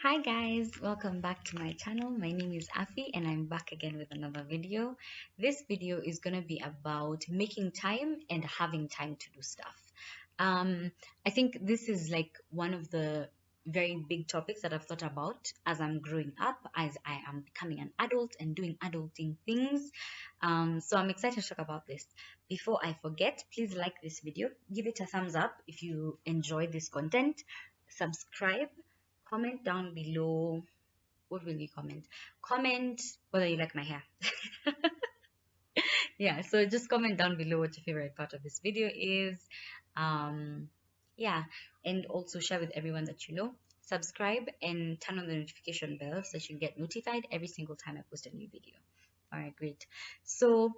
Hi guys, welcome back to my channel. My name is Afi and I'm back again with another video. This video is going to be about making time and having time to do stuff. I think this is like one of the very big topics that I've thought about as I'm growing up, as I am becoming an adult and doing adulting things. So I'm excited to talk about this. Before I forget, please like this video, give it a thumbs up if you enjoy this content, subscribe, comment down below. What will you comment? Comment whether you like my hair. Yeah, so just comment down below what your favorite part of this video is. Um, yeah, and also share with everyone that you know. Subscribe and turn on the notification bell so that you get notified every single time I post a new video. All right, great. So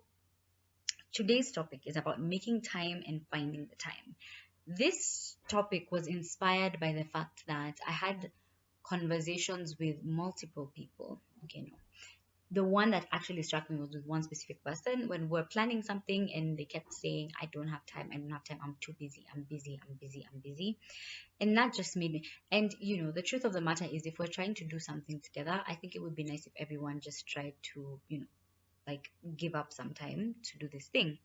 today's topic is about making time and finding the time. This topic was inspired by the fact that I had conversations with multiple people. Okay, no. The one that actually struck me was with one specific person when we're planning something and they kept saying, I don't have time, I don't have time, I'm too busy, I'm busy, I'm busy, I'm busy. And that just made me, and the truth of the matter is, if we're trying to do something together, I think it would be nice if everyone just tried to, like give up some time to do this thing.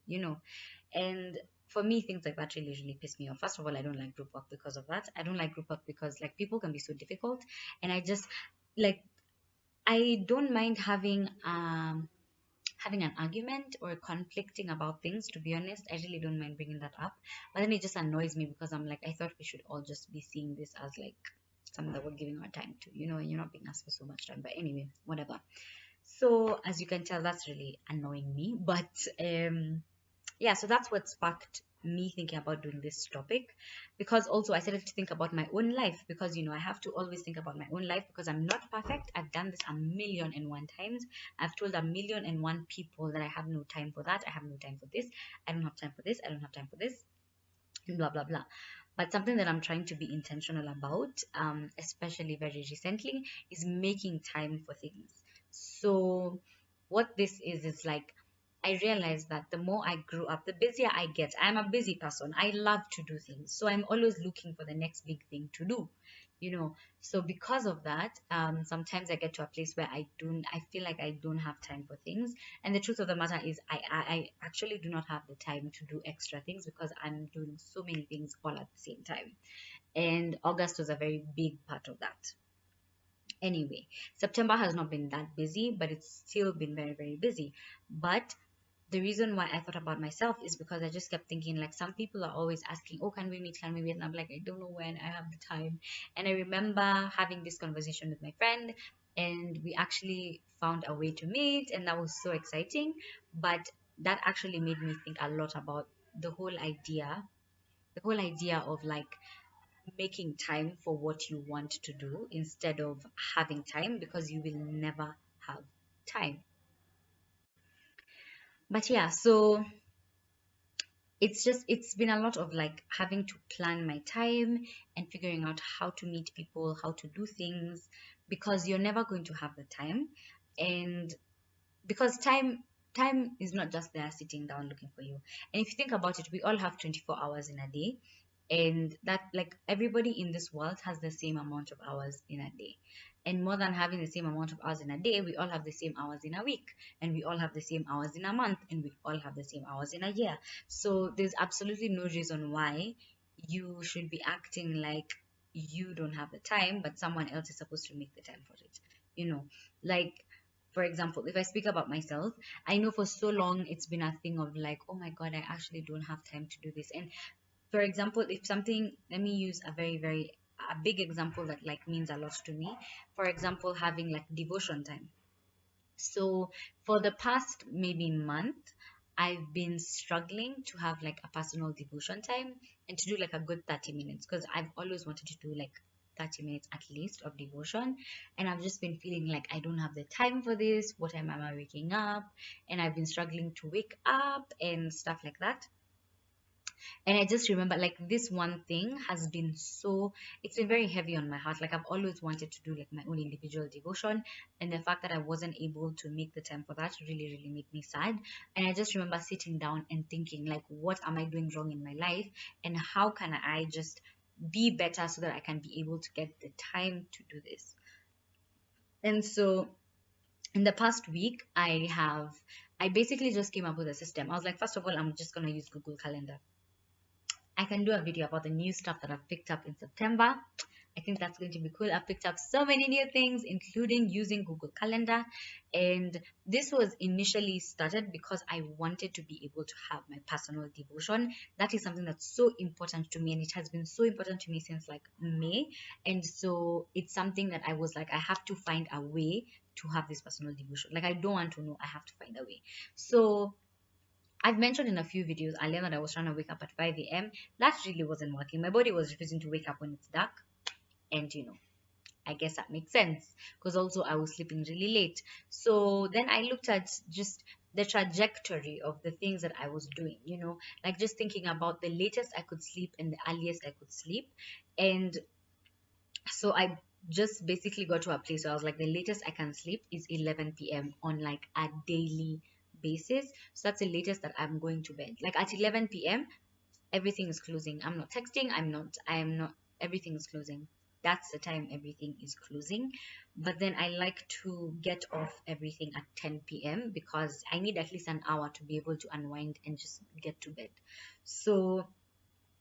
And for me, things like that really piss me off. First of all, I don't like group work because of that. I don't like group work because like people can be so difficult, and I just like I don't mind having an argument or conflicting about things. To be honest, I really don't mind bringing that up, but then it just annoys me because I'm like, I thought we should all just be seeing this as like something that we're giving our time to, and you're not being asked for so much time. But anyway, whatever. So as you can tell, that's really annoying me. But yeah, so that's what sparked me thinking about doing this topic, because also I started to think about my own life, because I have to always think about my own life because I'm not perfect. I've done this a million and one times. I've told a million and one people that I have no time for that, I have no time for this, I don't have time for this, I don't have time for this, and blah blah blah. But something that I'm trying to be intentional about, especially very recently, is making time for things. So what this is like, I realized that the more I grew up, the busier I get. I'm a busy person. I love to do things. So I'm always looking for the next big thing to do, you know. So because of that, sometimes I get to a place where I feel like I don't have time for things. And the truth of the matter is, I actually do not have the time to do extra things because I'm doing so many things all at the same time. And August was a very big part of that. Anyway, September has not been that busy, but it's still been very, very busy. But the reason why I thought about myself is because I just kept thinking, like, some people are always asking, oh, can we meet? Can we meet? And I'm like, I don't know when I have the time. And I remember having this conversation with my friend, and we actually found a way to meet, and that was so exciting. But that actually made me think a lot about the whole idea, the whole idea of like making time for what you want to do instead of having time, because you will never have time. But yeah, so it's been a lot of like having to plan my time and figuring out how to meet people, how to do things, because you're never going to have the time. And because time is not just there sitting down looking for you. And if you think about it, we all have 24 hours in a day, and that, like, everybody in this world has the same amount of hours in a day. And more than having the same amount of hours in a day, we all have the same hours in a week, and we all have the same hours in a month, and we all have the same hours in a year. So there's absolutely no reason why you should be acting like you don't have the time, but someone else is supposed to make the time for it. Like, for example, if I speak about myself, I know for so long it's been a thing of like, oh my God, I actually don't have time to do this. And for example, if something, let me use a very, very a big example that like means a lot to me. For example, having like devotion time. So for the past maybe month, I've been struggling to have like a personal devotion time and to do like a good 30 minutes, because I've always wanted to do like 30 minutes at least of devotion. And I've just been feeling like I don't have the time for this. What time am I waking up? And I've been struggling to wake up and stuff like that. And I just remember like this one thing has been so, it's been very heavy on my heart. Like, I've always wanted to do like my own individual devotion, and the fact that I wasn't able to make the time for that really made me sad. And I just remember sitting down and thinking, like, what am I doing wrong in my life, and how can I just be better so that I can be able to get the time to do this. And so in the past week, I basically just came up with a system. I was like, first of all, I'm just gonna use Google Calendar. I can do a video about the new stuff that I've picked up in September. I think that's going to be cool. I've picked up so many new things, including using Google Calendar. And this was initially started because I wanted to be able to have my personal devotion. That is something that's so important to me, and it has been so important to me since like May. And so it's something that I was like, I have to find a way to have this personal devotion. Like, I don't want to know, I have to find a way. So I've mentioned in a few videos earlier that I was trying to wake up at 5 a.m. That really wasn't working. My body was refusing to wake up when it's dark. And I guess that makes sense because also I was sleeping really late. So then I looked at just the trajectory of the things that I was doing, like just thinking about the latest I could sleep and the earliest I could sleep. And so I just basically got to a place where I was like, the latest I can sleep is 11 p.m. on like a daily basis. So that's the latest that I'm going to bed. Like at 11 p.m., everything is closing. I'm not texting. I'm not, everything is closing. That's the time everything is closing. But then I like to get off everything at 10 p.m. because I need at least an hour to be able to unwind and just get to bed. So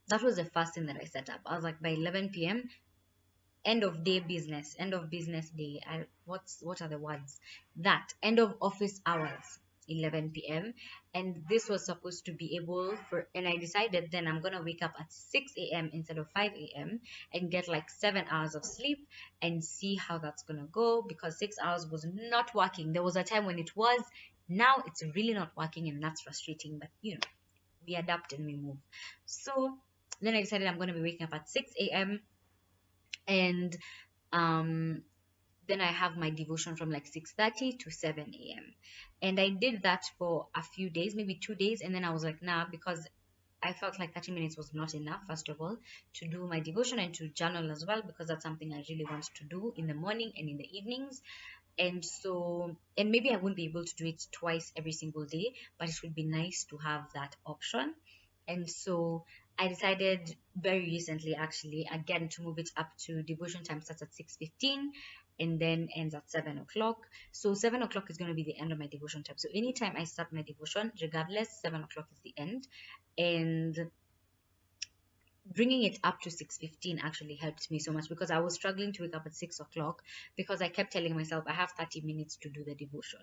that was the first thing that I set up. I was like, by 11 p.m., end of business day. What are the words? That end of office hours, 11 p.m. And this was supposed to be able for, and I decided then I'm gonna wake up at 6 a.m. instead of 5 a.m. and get like 7 hours of sleep and see how that's gonna go, because 6 hours was not working. There was a time when it was. Now it's really not working, and that's frustrating. But we adapt and we move. So then I decided I'm gonna be waking up at 6 a.m. and um then I have my devotion from like 6:30 to 7 a.m. And I did that for a few days, maybe 2 days, and then I was like, nah, because I felt like 30 minutes was not enough, first of all, to do my devotion and to journal as well, because that's something I really want to do in the morning and in the evenings. And so, and maybe I wouldn't be able to do it twice every single day, but it would be nice to have that option. And so I decided very recently, actually, again, to move it up to devotion time starts at 6:15 and then ends at 7 o'clock. So 7 o'clock is going to be the end of my devotion time. So anytime I start my devotion, regardless, 7 o'clock is the end. And bringing it up to 6:15 actually helped me so much, because I was struggling to wake up at 6 o'clock because I kept telling myself I have 30 minutes to do the devotion.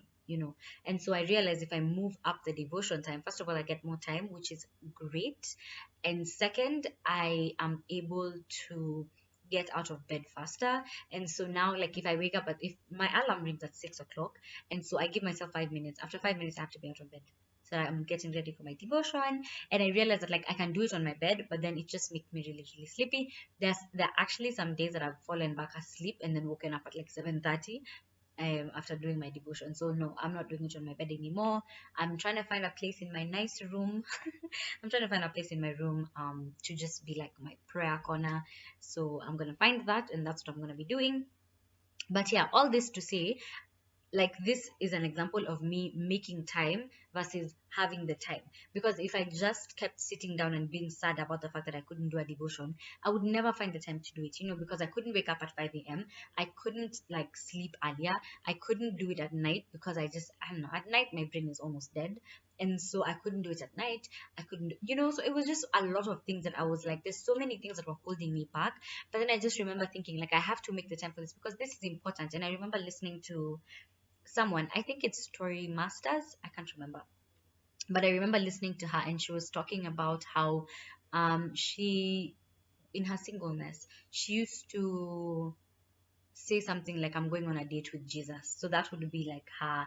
And so I realized if I move up the devotion time, first of all, I get more time, which is great. And second, I am able to get out of bed faster. And so now, like, if I wake up if my alarm rings at 6 o'clock, and so I give myself 5 minutes, after 5 minutes I have to be out of bed, so I'm getting ready for my devotion. And I realized that like I can do it on my bed, but then it just makes me really, really sleepy. There are actually some days that I've fallen back asleep and then woken up at like 7:30 after doing my devotion. So no, I'm not doing it on my bed anymore. I'm trying to find a place in my nice room. I'm trying to find a place in my room to just be like my prayer corner. So I'm gonna find that, and that's what I'm gonna be doing. But yeah, all this to say, like, this is an example of me making time versus having the time. Because if I just kept sitting down and being sad about the fact that I couldn't do a devotion, I would never find the time to do it, because I couldn't wake up at 5 a.m. I couldn't like sleep earlier. I couldn't do it at night because I don't know, at night my brain is almost dead. And so I couldn't do it at night. I couldn't, so it was just a lot of things that I was like, there's so many things that were holding me back. But then I just remember thinking, like, I have to make the time for this because this is important. And I remember listening to someone, I think it's Story Masters, I can't remember, but I remember listening to her, and she was talking about how she, in her singleness, she used to say something like, I'm going on a date with Jesus. So that would be like her,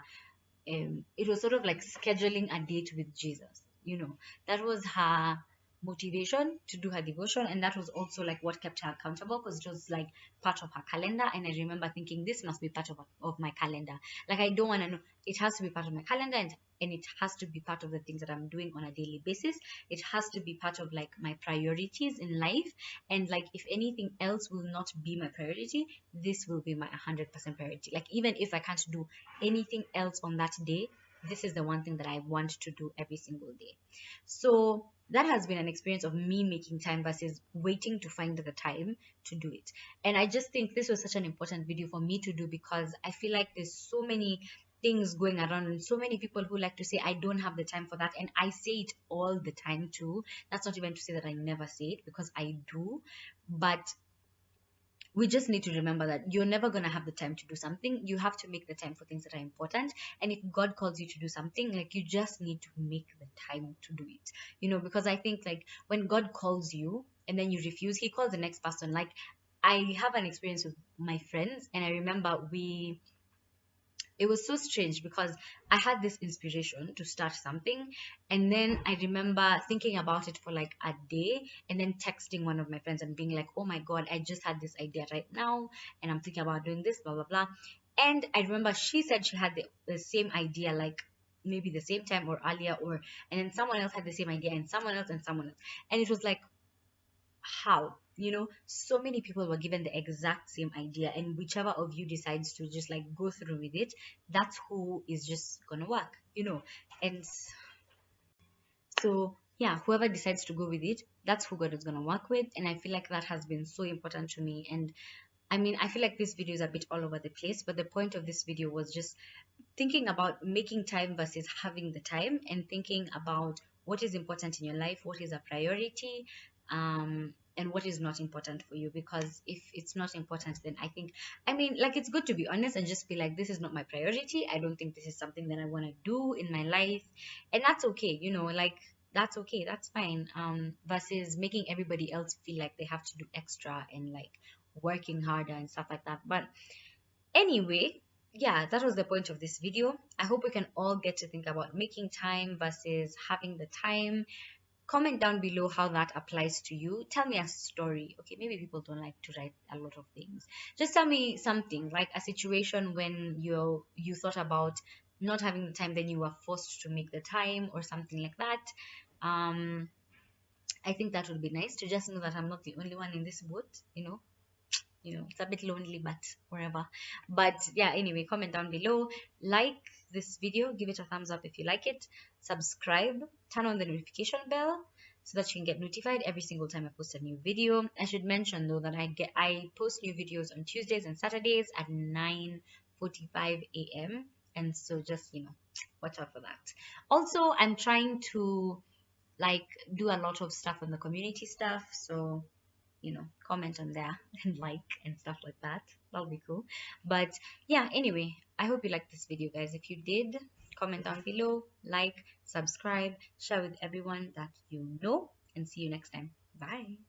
it was sort of like scheduling a date with Jesus. That was her motivation to do her devotion, and that was also like what kept her accountable, because it was like part of her calendar. And I remember thinking, this must be part of my calendar. Like, I don't want to know, it has to be part of my calendar, and it has to be part of the things that I'm doing on a daily basis. It has to be part of like my priorities in life. And like, if anything else will not be my priority, this will be my 100% priority. Like, even if I can't do anything else on that day, this is the one thing that I want to do every single day. So that has been an experience of me making time versus waiting to find the time to do it. And I just think this was such an important video for me to do, because I feel like there's so many things going around and so many people who like to say I don't have the time for that, and I say it all the time too. That's not even to say that I never say it, because I do. But we just need to remember that you're never going to have the time to do something. You have to make the time for things that are important. And if God calls you to do something, like, you just need to make the time to do it, because I think, like, when God calls you and then you refuse, he calls the next person. Like, I have an experience with my friends, and I remember it was so strange because I had this inspiration to start something, and then I remember thinking about it for like a day, and then texting one of my friends and being like, "Oh my god, I just had this idea right now, and I'm thinking about doing this, blah blah blah." And I remember she said she had the same idea, like maybe the same time or earlier, or and then someone else had the same idea, and someone else and someone else, and it was like, how, so many people were given the exact same idea, and whichever of you decides to just like go through with it, that's who is just gonna work, and so yeah, whoever decides to go with it, that's who God is gonna work with. And I feel like that has been so important to me. And I mean, I feel like this video is a bit all over the place, but the point of this video was just thinking about making time versus having the time, and thinking about what is important in your life, what is a priority, and what is not important for you. Because if it's not important, then I mean, like, it's good to be honest and just be like, this is not my priority. I don't think this is something that I want to do in my life, and that's okay. Like, that's okay, that's fine. Versus making everybody else feel like they have to do extra and like working harder and stuff like that. But anyway, yeah, that was the point of this video. I hope we can all get to think about making time versus having the time. Comment down below how that applies to you. Tell me a story. Okay, maybe people don't like to write a lot of things. Just tell me something, like a situation when you thought about not having the time, then you were forced to make the time, or something like that. Um, I think that would be nice to just know that I'm not the only one in this boat, it's a bit lonely, but whatever. But yeah, anyway, comment down below, like this video, give it a thumbs up if you like it, subscribe, turn on the notification bell so that you can get notified every single time I post a new video. I should mention though that I post new videos on Tuesdays and Saturdays at 9:45 a.m. and so just watch out for that. Also, I'm trying to like do a lot of stuff on the community stuff, so comment on there and like and stuff like that. That'll be cool. But yeah, anyway, I hope you liked this video, guys. If you did, comment down below, like, subscribe, share with everyone that you know, and see you next time. Bye.